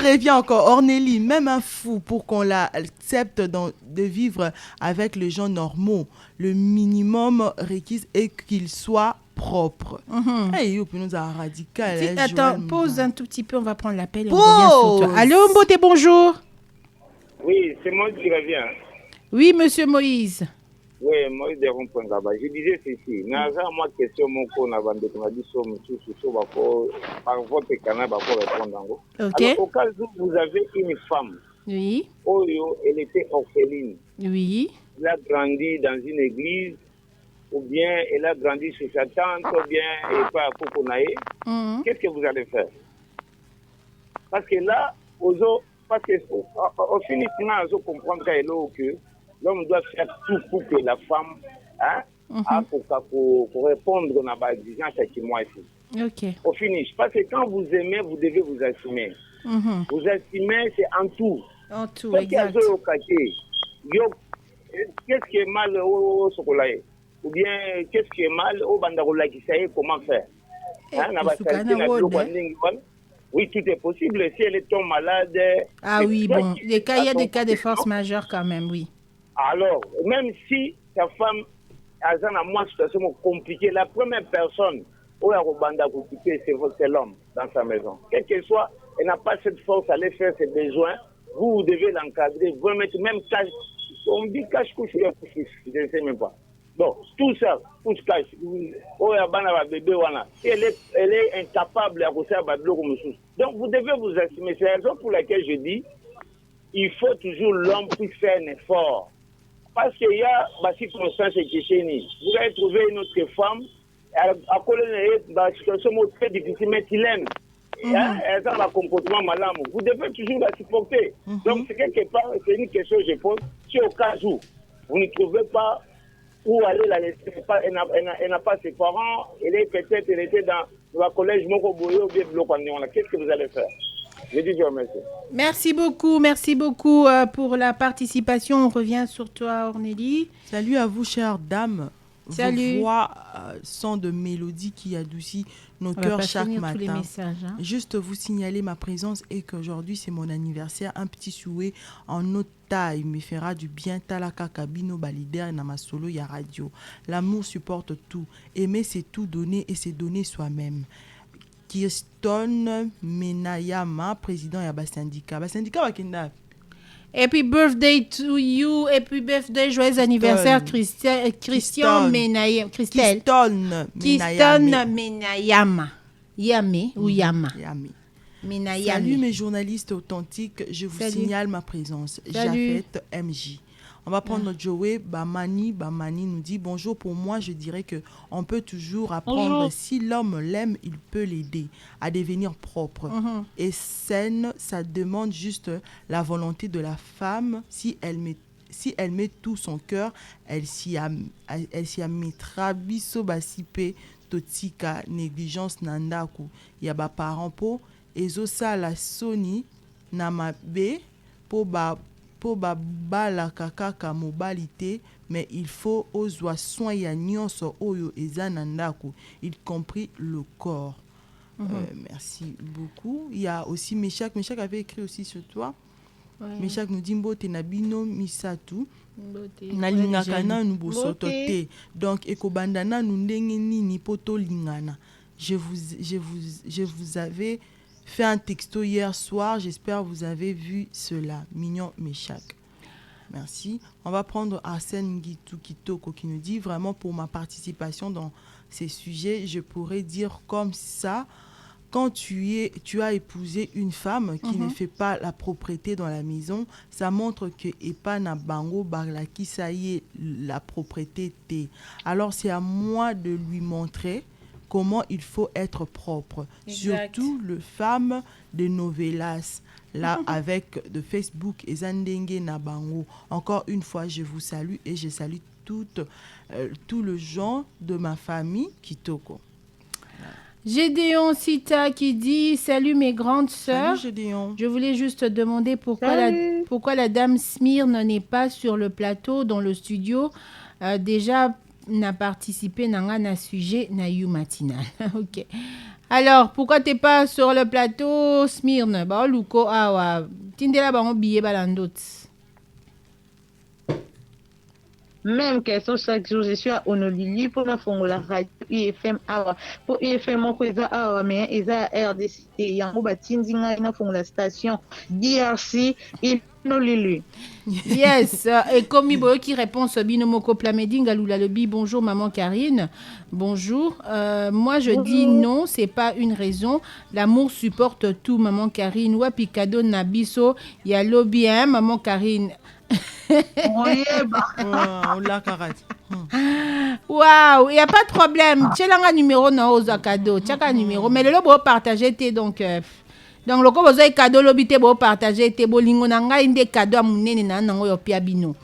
revient encore. Ornélie, même un fou pour qu'on l'accepte de vivre avec les gens normaux. Le minimum requis est qu'il soit propre. Radical. Attends, pause un tout petit peu, on va prendre l'appel et on revient sur toi. Allô, Mboté, bonjour. Oui, c'est moi qui reviens. Oui, monsieur Moïse. Oui, Moïse de Rompongaba. Je disais ceci. Naza, moi, question, mon co, n'a pas de par votre canal, pour répondre. Ok. Alors, au cas où vous avez une femme. Oui. Elle était orpheline. Oui. Elle a grandi dans une église, ou bien elle a grandi chez sa tante, ou bien elle n'est pas à Kokonaï. Qu'est-ce que vous allez faire? Parce que là, au final, on comprend que l'homme doit faire tout pour que la femme pour répondre à ma exigence qui moi ici. Ok. Au finish, parce que quand vous aimez, vous devez vous assumer. Vous assumez, c'est en tout. En tout, exact. Qu'est-ce qui est mal au chocolat? Ou bien, qu'est-ce qui est mal au bandarola qui sait comment faire? Oui, tout est possible. Si elle tombe malade... Ah oui, bon. Il y a des cas de force majeure quand même, oui. Alors, même si ta femme a une situation compliquée, la première personne c'est l'homme dans sa maison. Quel que soit, elle n'a pas cette force à aller faire ses besoins. Vous devez l'encadrer, vous mettre même cache. On dit cache-couche, je ne sais même pas. Bon, tout ça, couche-cache. Elle est incapable à faire comme ça. Donc vous devez vous assumer. C'est la raison pour laquelle je dis il faut toujours l'homme puisse faire un effort. Parce qu'il y a des circonstances qui sont vous allez trouver une autre femme, à cause de la situation très difficile, mais il aime. Elle a un comportement malade. Vous devez toujours la supporter. Donc, c'est quelque part, c'est une question que je pose. Si au cas où vous ne trouvez pas où aller la laisser, elle n'a pas ses parents, elle était dans le collège Mokoboyo ou bien Blokwandéon. Qu'est-ce que vous allez faire? Je dis, je vous remercie. Merci beaucoup pour la participation. On revient sur toi, Ornélie. Salut à vous, chères dames. Salut. Vos voix sont de mélodies qui adoucissent nos cœurs chaque matin. Tous les messages, hein. Juste vous signaler ma présence et qu'aujourd'hui c'est mon anniversaire. Un petit souhait en haute taille me fera du bien. Talaka Kabino Balider Namasolo ya radio. L'amour supporte tout. Aimer c'est tout donner et c'est donner soi-même. Kirsten Menayama, président ya Basindika. Basindika Wakenda. Happy birthday to you. Happy birthday, joyeux anniversaire, Christian Menayama. Christelle Menayama. Yame ou Yama? Menayama. Salut mes journalistes authentiques, je vous signale ma présence. Jafet MJ. On va prendre Joey Bamani. Bamani nous dit bonjour. Pour moi, je dirais que on peut toujours apprendre. Bonjour. Si l'homme l'aime, il peut l'aider à devenir propre. Et saine, ça demande juste la volonté de la femme. Si elle met tout son cœur, elle s'y mettra. Biso basipe totika négligence nandaku. Yaba parent po ezosa la soni namabe po bala kaka mobalité, mais il faut ozwa soin ya nyonso oyo ezanandaku, y compris le corps. Merci beaucoup. Il y a aussi Meshak avait écrit aussi sur toi. Meshak nous dit mbote nabino misatu nalingaka nanu bosoto te, donc ekobandana nu ndenge nini poto lingana. Je vous avais fait un texto hier soir, j'espère que vous avez vu cela. Mignon Meshak. Merci. On va prendre Arsène Gitu Kitoko qui nous dit vraiment pour ma participation dans ces sujets, je pourrais dire comme ça, quand tu as épousé une femme qui ne fait pas la propreté dans la maison, ça montre que Epana Bango Barlaki, ça y est, la propreté t'est. Alors c'est à moi de lui montrer comment il faut être propre. Exact. Surtout les femmes de novelas, là, avec de Facebook et Zandenge Nabango. Encore une fois, je vous salue et je salue tout le gens de ma famille Kitoko. Gédéon Sita qui dit salut mes grandes sœurs. Salut Gédéon. Je voulais juste demander pourquoi la dame Smyrne n'est pas sur le plateau dans le studio. Déjà n'a participé à sujet na you matinal. OK. Alors, pourquoi t'es pas sur le plateau Smyrne? Ba luko awa tindela ba billet balandot. Même question chaque jour, je suis à Honolulu pour la fongola radio UFM awa. Pour UFM mon président awa mais eza RDC yango batindinga na fongola station DRC et Honolulu. Yes, et comme Ibo qui répond Binomoko Plamedinga Loulalobi, bonjour maman Karine. Bonjour. Moi je dis non, c'est pas une raison. L'amour supporte tout maman Karine. Wa Picado Nabiso, il y a lobby hein maman Karine. Waouh, il n'y a pas de problème. Tu as un numéro dans le cadeau. Tu as un numéro. Mais le lobo partager donc le ko bozo cadeau lobité bo partager te bolingo nanga inde cadeau à munene na nango yo piabino.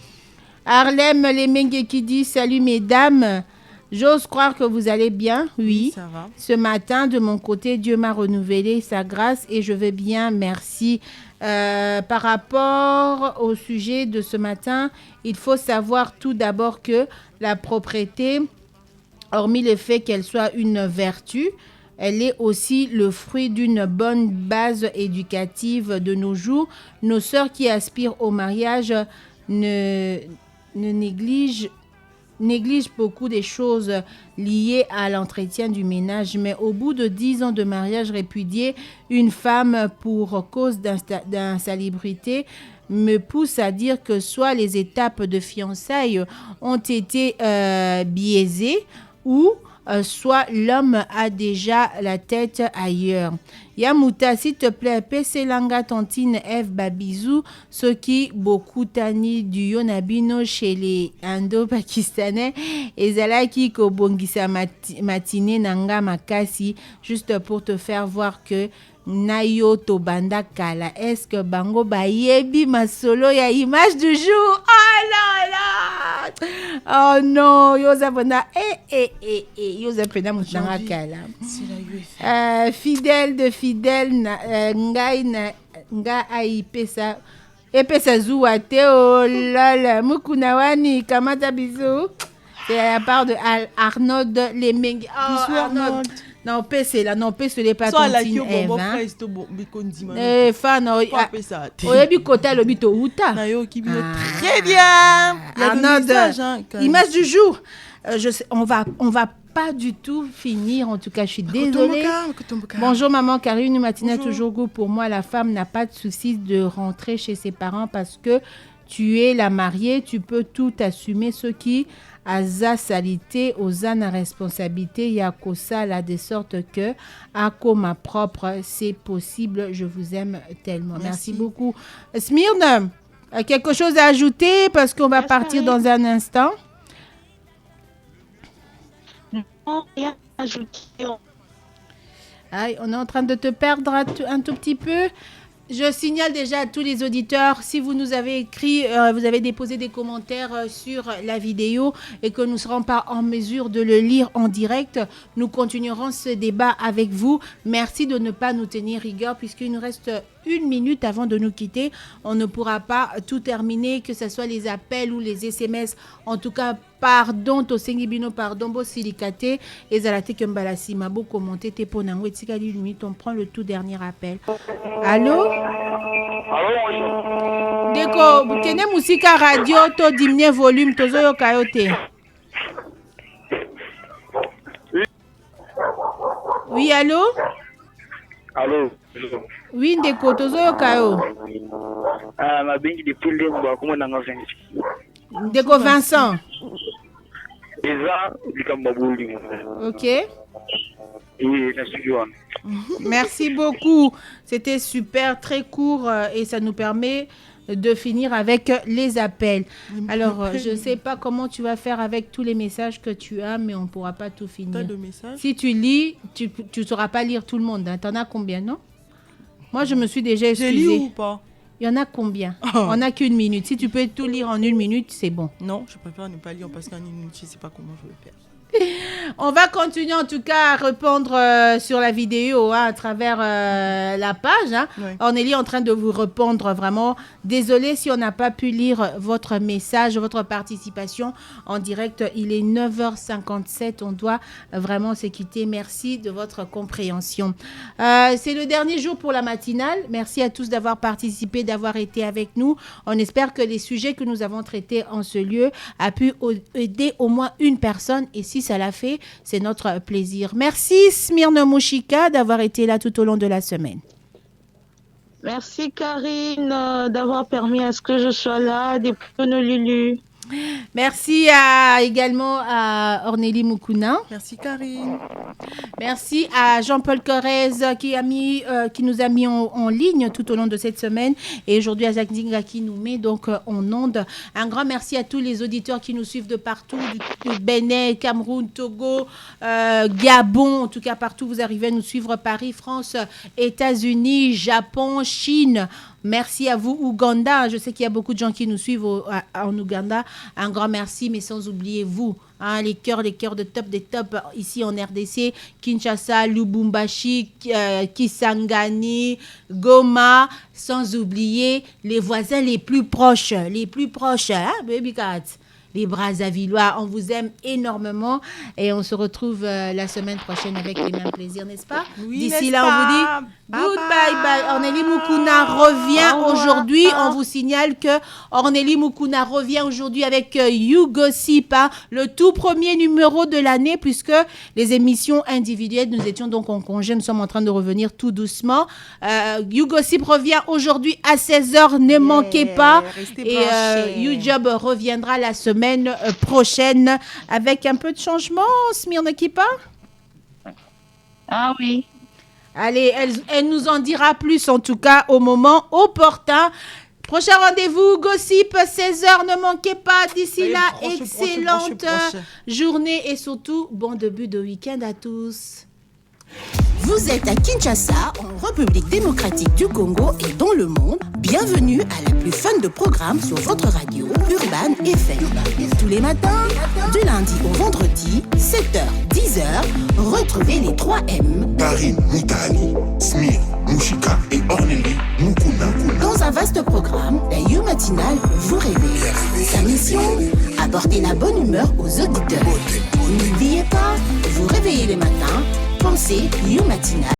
Harlem Lemengue qui dit salut mesdames. J'ose croire que vous allez bien. Oui, ça va. Ce matin, de mon côté, Dieu m'a renouvelé sa grâce et je vais bien, merci. Par rapport au sujet de ce matin, il faut savoir tout d'abord que la propreté, hormis le fait qu'elle soit une vertu, elle est aussi le fruit d'une bonne base éducative de nos jours. Nos sœurs qui aspirent au mariage ne négligent néglige beaucoup des choses liées à l'entretien du ménage, mais au bout de 10 ans de mariage, répudier une femme pour cause d'insalubrité me pousse à dire que soit les étapes de fiançailles ont été biaisées ou soit l'homme a déjà la tête ailleurs. Yamuta, s'il te plaît, PC Langa Tantine F Babizou, ce qui beaucoup tani du Yonabino chez les Indo-Pakistanais, et Zalaki Kobongisa matinée Nanga Makasi, juste pour te faire voir que Nayo Tobanda Kala. Est-ce que Bango Bayebi Masolo ya image du jour? Oh là là! Oh non! Yosapena Yosapena Moutanga Kala. Fidèle de fidèle, nga aipesa. Epesa Zouate, oh là là. Mukunawani, Kamata Bisou. C'est à la part de Arnold Lemeng. Oh, Arnold. Non, PC là, non, PC les pas tontine Eve. Fan, oyebi kota lobito uta. Très bien. Arnold, image du jour. Je sais, on va pas du tout finir. En tout cas, je suis désolée. Bonjour maman Karine, une matinée toujours goût pour moi. La femme n'a pas de souci de rentrer chez ses parents parce que tu es la mariée, tu peux tout assumer. Ce qui aza salité aux ânes responsabilité yakosa là de sorte que à ma propre c'est possible. Je vous aime tellement. Merci beaucoup. Smyrne, quelque chose à ajouter parce qu'on va partir dans un instant. Non, rien à ajouter. Aïe, on est en train de te perdre un tout petit peu. Je signale déjà à tous les auditeurs, si vous nous avez écrit, vous avez déposé des commentaires sur la vidéo et que nous ne serons pas en mesure de le lire en direct, nous continuerons ce débat avec vous. Merci de ne pas nous tenir rigueur puisqu'il nous reste 1 minute avant de nous quitter. On ne pourra pas tout terminer, que ce soit les appels ou les SMS. En tout cas, pardon, Tosengibino, pardon, Bo Silikate, et Zalate Kembalasi, Mabo commenté, Teponango, et Tikali Lumit, on prend le tout dernier appel. Allô? Deko, tenez musika radio, to diminuer volume, tozo yo kayote. Oui, allô? Allô? Oui, Ndeko, tozo yo kayo. Ah, ma bengi depuis le mois, comment on a fait? Ndeko Vincent. Ok. Merci beaucoup. C'était super, très court et ça nous permet de finir avec les appels. Alors, je ne sais pas comment tu vas faire avec tous les messages que tu as, mais on ne pourra pas tout finir. Si tu lis, tu ne sauras pas lire tout le monde. Hein. Tu en as combien, non? Moi, je me suis déjà excusée. Je lis ou pas? Il y en a combien? On n'a qu'une minute. Si tu peux tout lire en 1 minute, c'est bon. Non, je préfère ne pas lire parce qu'en 1 minute, je ne sais pas comment je vais faire. On va continuer en tout cas à répondre sur la vidéo à travers la page. Oui. Ornélie est en train de vous répondre vraiment. Désolée si on n'a pas pu lire votre message, votre participation en direct. Il est 9h57. On doit vraiment se quitter. Merci de votre compréhension. C'est le dernier jour pour la matinale. Merci à tous d'avoir participé, d'avoir été avec nous. On espère que les sujets que nous avons traités en ce lieu a pu aider au moins une personne. Et si ça l'a fait, c'est notre plaisir. Merci Smyrne Mouchika d'avoir été là tout au long de la semaine. Merci Karine d'avoir permis à ce que je sois là depuis Honolulu. Merci également à Ornélie Mukuna. Merci Karine. Merci à Jean-Paul Corrèze qui nous a mis en ligne tout au long de cette semaine et aujourd'hui à Jacques Dinga qui nous met donc en onde. Un grand merci à tous les auditeurs qui nous suivent de partout, du Bénin, Cameroun, Togo, Gabon, en tout cas partout vous arrivez à nous suivre, Paris, France, États-Unis, Japon, Chine. Merci à vous, Ouganda. Je sais qu'il y a beaucoup de gens qui nous suivent en Ouganda. Un grand merci, mais sans oublier vous. Hein, les cœurs de top des tops ici en RDC. Kinshasa, Lubumbashi, Kisangani, Goma. Sans oublier les voisins les plus proches. Hein, Baby Cats. les Brazzavillois. On vous aime énormément et on se retrouve la semaine prochaine avec les mêmes plaisirs, n'est-ce pas? Oui, D'ici n'est-ce là, on pas? vous dit goodbye. Ornélie Mukuna revient aujourd'hui. On vous signale que Ornélie Mukuna revient aujourd'hui avec You Gossip, le tout premier numéro de l'année, puisque les émissions individuelles, nous étions donc en congé, nous sommes en train de revenir tout doucement. You Gossip revient aujourd'hui à 16h, ne manquez pas. Et You Job reviendra la semaine prochaine avec un peu de changement, Smirna Kipa. Ah oui. Allez, elle nous en dira plus en tout cas au moment opportun. Prochain rendez-vous, Gossip, 16h, ne manquez pas. D'ici là, excellente journée et surtout, bon début de week-end à tous. Vous êtes à Kinshasa, en République démocratique du Congo et dans le monde. Bienvenue à la plus fun de programmes sur votre radio Urban FM. Tous les matins, du lundi au vendredi, 7h, 10h, retrouvez les 3M. Karine Moutali, Smir, Mouchika et Ornélie Mukuna. Dans un vaste programme, la You Matinale vous réveille. Sa mission, apporter la bonne humeur aux auditeurs. N'oubliez pas, vous réveillez les matins, pensez You Matinale.